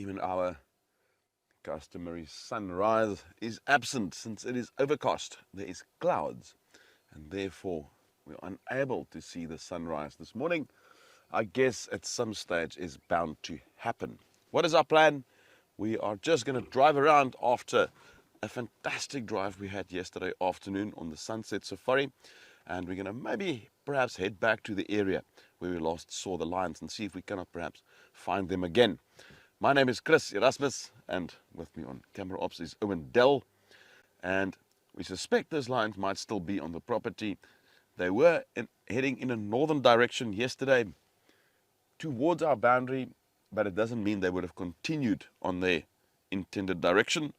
Even our customary sunrise is absent since it is overcast. There is clouds and therefore we're unable to see the sunrise this morning. I guess at some stage is bound to happen. What is our plan? We are just going to drive around after a fantastic drive we had yesterday afternoon on the Sunset Safari, and we're going to perhaps head back to the area where we last saw the lions and see if we cannot perhaps find them again. My name is Chris Erasmus, and with me on camera ops is Owen Dell, and we suspect those lions might still be on the property. They were heading in a northern direction yesterday towards our boundary, but it doesn't mean they would have continued on their intended direction.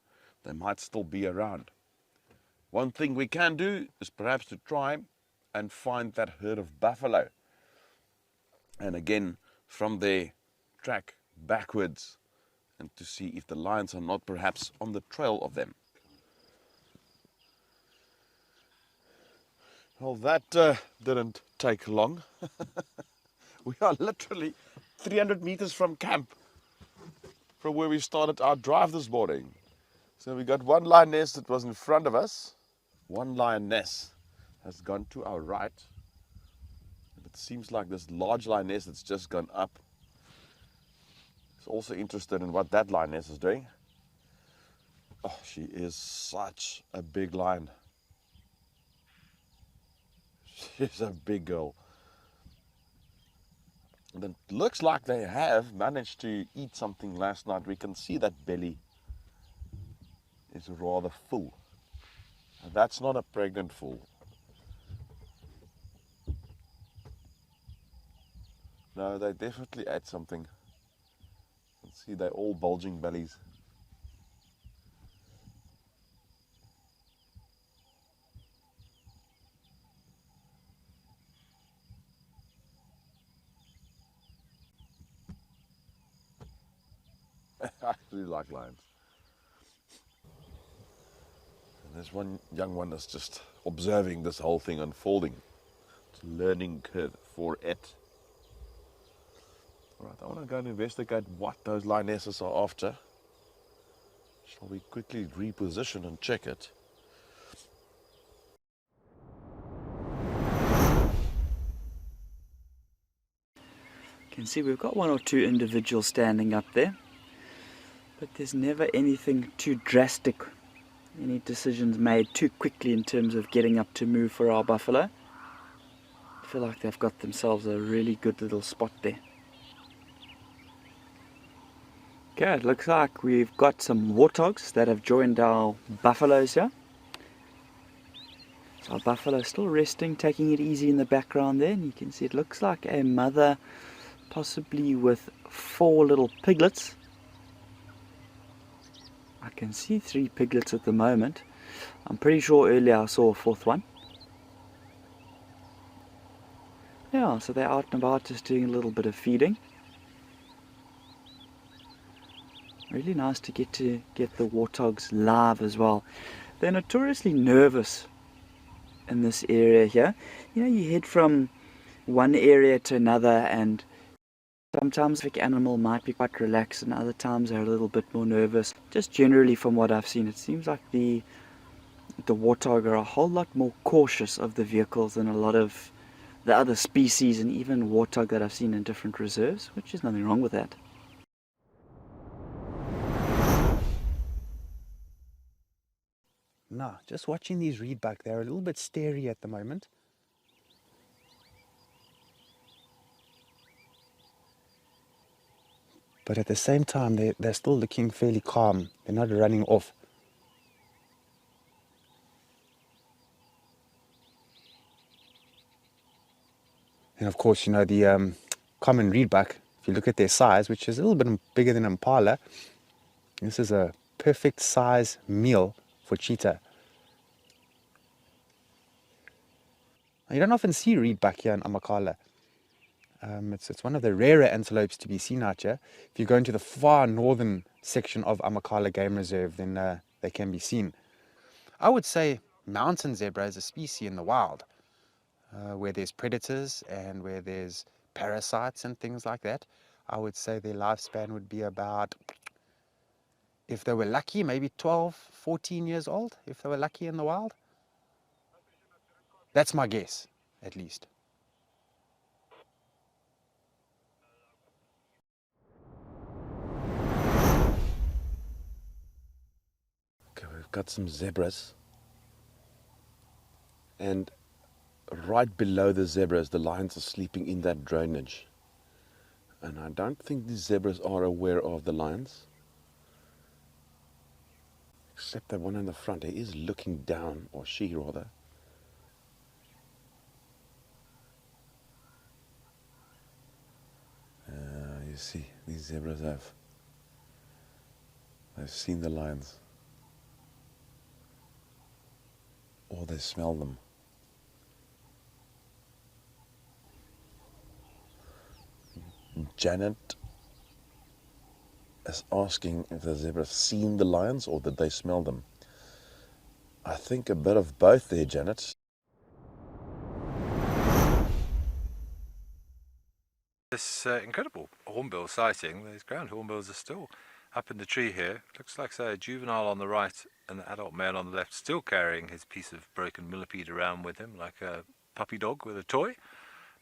They might still be around. One thing we can do is perhaps to try and find that herd of buffalo, and again from there track backwards and to see if the lions are not perhaps on the trail of them. Well, that didn't take long. We are literally 300 meters from camp, from where we started our drive this morning. So we got one lioness that was in front of us. One lioness has gone to our right. It seems like this large lioness that's just gone up is also interested in what that lioness is doing. Oh, she is such a big lion. She's a big girl. And it looks like they have managed to eat something last night. We can see that belly is rather full. And that's not a pregnant foal. No, they definitely ate something. You can see they're all bulging bellies. I actually like lions. And there's one young one that's just observing this whole thing unfolding. It's a learning curve for it. Alright, I want to go and investigate what those lionesses are after. Shall we quickly reposition and check it? You can see we've got one or two individuals standing up there, but there's never anything too drastic, any decisions made too quickly in terms of getting up to move for our buffalo. I feel like they've got themselves a really good little spot there. Okay, it looks like we've got some warthogs that have joined our buffaloes here. So our buffalo is still resting, taking it easy in the background there, and you can see it looks like a mother, possibly with 4 little piglets. I can see 3 piglets at the moment. I'm pretty sure earlier I saw a 4th one. Yeah, so they're out and about just doing a little bit of feeding. Really nice to get the warthogs live as well. They're notoriously nervous in this area here. You know, you head from one area to another, and sometimes the animal might be quite relaxed and other times they're a little bit more nervous. Just generally from what I've seen, it seems like the warthog are a whole lot more cautious of the vehicles than a lot of the other species, and even warthog that I've seen in different reserves, which is nothing wrong with that. No, just watching these reedbuck, they're a little bit starey at the moment. But at the same time, they're still looking fairly calm. They're not running off. And of course, you know, the common reedbuck, if you look at their size, which is a little bit bigger than Amakhala, this is a perfect size meal for cheetah. You don't often see reedbuck here in Amakhala. It's one of the rarer antelopes to be seen out here. If you go into the far northern section of Amakhala Game Reserve, then they can be seen. I would say mountain zebra is a species in the wild, where there's predators and where there's parasites and things like that. I would say their lifespan would be about if they were lucky, maybe 12, 14 years old, if they were lucky in the wild. That's my guess, at least. Okay, we've got some zebras. And right below the zebras, the lions are sleeping in that drainage. And I don't think these zebras are aware of the lions. Except that one in the front, he is looking down, or she rather. You see, these zebras they've seen the lions. Or they smell them. Janet is asking if the zebras seen the lions or did they smell them. I think a bit of both there, Janet. This incredible hornbill sighting. These ground hornbills are still up in the tree here. Looks like, say, a juvenile on the right and an adult male on the left, still carrying his piece of broken millipede around with him like a puppy dog with a toy.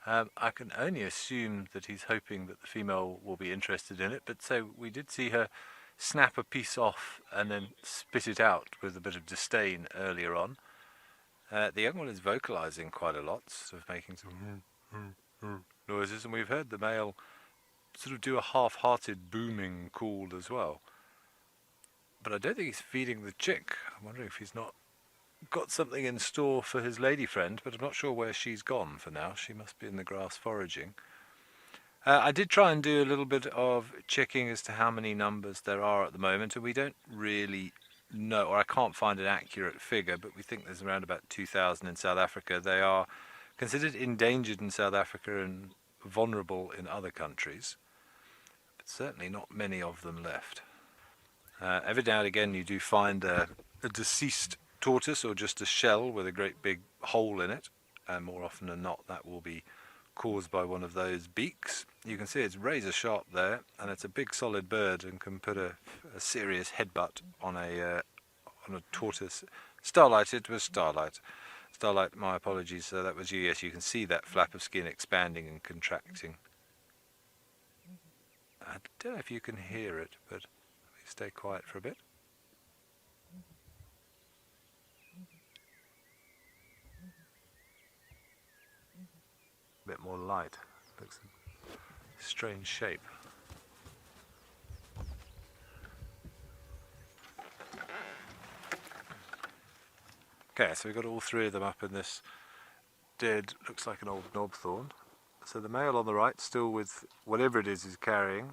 I can only assume that he's hoping that the female will be interested in it, but so we did see her snap a piece off and then spit it out with a bit of disdain earlier on. The young one is vocalizing quite a lot, sort of making some noises, and we've heard the male sort of do a half-hearted booming call as well. But I don't think he's feeding the chick. I'm wondering if he's not got something in store for his lady friend, but I'm not sure where she's gone for now. She must be in the grass foraging. I did try and do a little bit of checking as to how many numbers there are at the moment, and we don't really know, or I can't find an accurate figure, but we think there's around about 2,000 in South Africa. They are considered endangered in South Africa and vulnerable in other countries, but certainly not many of them left. Every now and again you do find a deceased tortoise or just a shell with a great big hole in it, and more often than not that will be caused by one of those beaks. You can see it's razor sharp there, and it's a big solid bird and can put a serious headbutt on a tortoise. Starlight, it was Starlight. Starlight, my apologies, that was you. Yes, you can see that flap of skin expanding and contracting. I don't know if you can hear it, but let me stay quiet for a bit. A bit more light. Looks a strange shape. Okay, so we've got all three of them up in this dead, looks like an old knobthorn. So the male on the right, still with whatever it is he's carrying,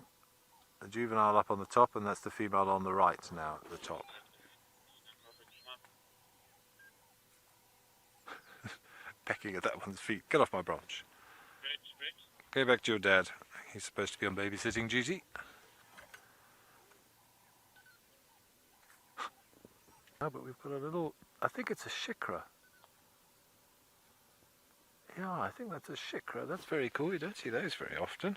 the juvenile up on the top, and that's the female on the right now at the top. Pecking at that one's feet. Get off my branch. Go back to your dad. He's supposed to be on babysitting duty. Oh, but we've got a little, I think it's a Shikra. Yeah, I think that's a Shikra. That's very cool. You don't see those very often.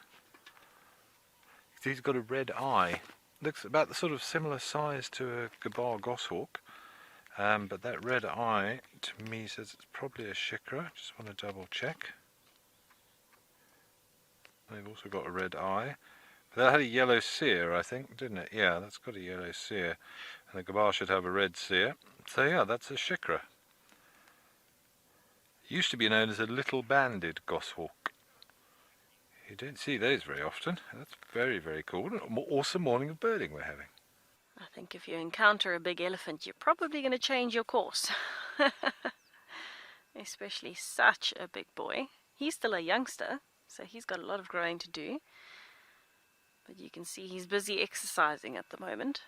He's got a red eye. Looks about the sort of similar size to a gabar goshawk. But that red eye, to me, says it's probably a Shikra. Just want to double check. They've also got a red eye. But that had a yellow cere, I think, didn't it? Yeah, that's got a yellow cere. And the gabar should have a red cere. So yeah, that's a Shikra. Used to be known as a little banded goshawk. You don't see those very often. That's very, very cool. An awesome morning of birding we're having. I think if you encounter a big elephant, you're probably going to change your course. Especially such a big boy. He's still a youngster, so he's got a lot of growing to do. But you can see he's busy exercising at the moment.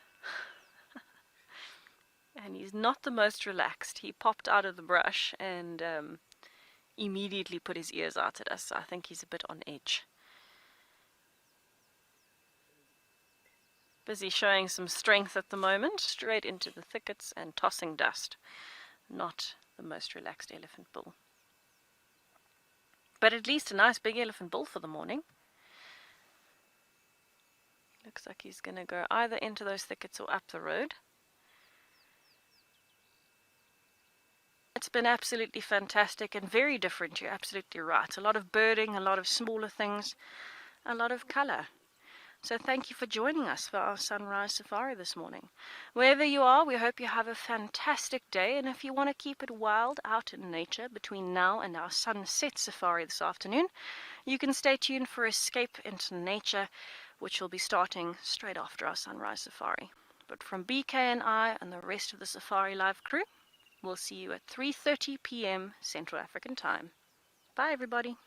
And he's not the most relaxed. He popped out of the brush and immediately put his ears out at us. I think he's a bit on edge. Busy showing some strength at the moment, straight into the thickets and tossing dust. Not the most relaxed elephant bull. But at least a nice big elephant bull for the morning. Looks like he's going to go either into those thickets or up the road. It's been absolutely fantastic and very different. You're absolutely right. A lot of birding, a lot of smaller things, a lot of colour. So thank you for joining us for our sunrise safari this morning. Wherever you are, we hope you have a fantastic day. And if you want to keep it wild out in nature between now and our sunset safari this afternoon, you can stay tuned for Escape into Nature, which will be starting straight after our sunrise safari. But from BK and I and the rest of the SafariLIVE crew, we'll see you at 3:30 p.m. Central African Time. Bye, everybody.